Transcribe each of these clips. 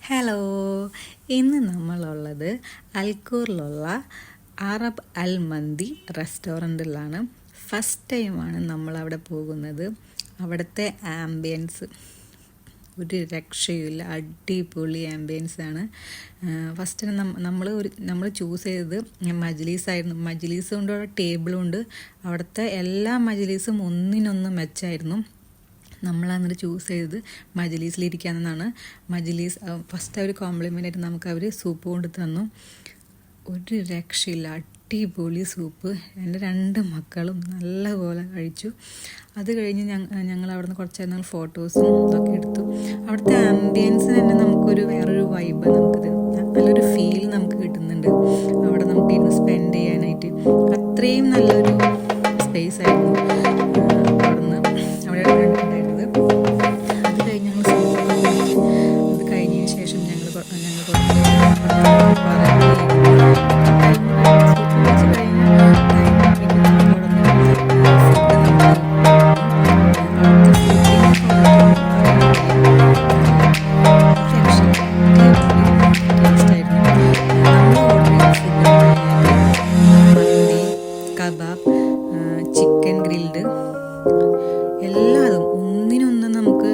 Hello, ഇന്ന് നമ്മളുള്ളത് അൽക്കൂറിലുള്ള Arab അൽ മന്തി റെസ്റ്റോറൻറ്റിലാണ്. First ടൈമാണ് നമ്മളവിടെ പോകുന്നത്. അവിടുത്തെ ആംബിയൻസ് ഒരു രക്ഷയുമില്ല, അടിപൊളി ആംബിയൻസാണ്. ഫസ്റ്റ് നമ്മൾ ചൂസ് ചെയ്തത് മജ്ലീസായിരുന്നു. മജ്ലീസ് കൊണ്ട് അവിടെ ടേബിളും ഉണ്ട്. അവിടുത്തെ എല്ലാ മജ്ലീസും ഒന്നിനൊന്ന് മെച്ചമായിരുന്നു. നമ്മളങ്ങനെ ചൂസ് ചെയ്തത് മജ്ലീസിലിരിക്കാമെന്നാണ്. മജ്ലീസ് ഫസ്റ്റ് അവർ കോംപ്ലിമെൻ്റ് ആയിട്ട് നമുക്ക് അവർ സൂപ്പ് കൊണ്ട് തന്നു. ഒരു രക്ഷയില്ല, അടിപൊളി സൂപ്പ്. എൻ്റെ 2 മക്കളും നല്ലപോലെ കഴിച്ചു. അത് കഴിഞ്ഞ് ഞങ്ങൾ അവിടെ നിന്ന് കുറച്ച് നേരം ഫോട്ടോസും ഇതൊക്കെ എടുത്തു. അവിടുത്തെ ആംബിയൻസിന് തന്നെ നമുക്കൊരു വേറൊരു വൈബ്, നമുക്കത് നല്ലൊരു ഫീൽ നമുക്ക് കിട്ടുന്നുണ്ട്. അവിടെ നമുക്ക് ഇരുന്ന് സ്പെൻഡ് ചെയ്യാനായിട്ട് അത്രയും നല്ലൊരു സ്പേസ് ആയിരുന്നു അവിടുന്ന് അവിടെ ഉണ്ടായിരുന്നത്. അത് കഴിഞ്ഞ് ഞങ്ങൾ അത് കഴിഞ്ഞതിന് ശേഷം ഞങ്ങൾ കബാബ്, ചിക്കൻ ഗ്രിൽഡ്, എല്ലാതും ഒന്നിനൊന്നും നമുക്ക്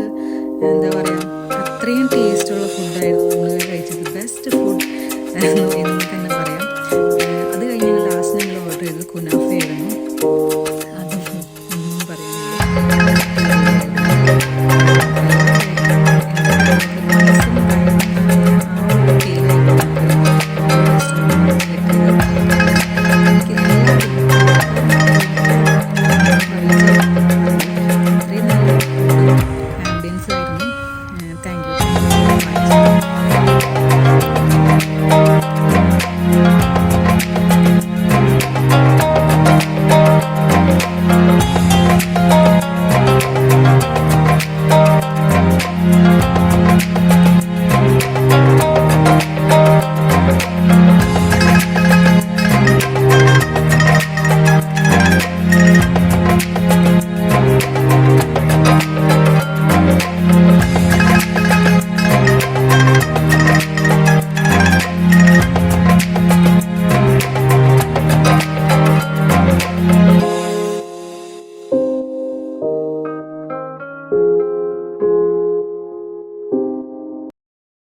എന്താ പറയുക, അത്രയും ടേസ്റ്റുള്ള ഫുഡായിരുന്നു നമ്മൾ കഴിച്ചത്. Best food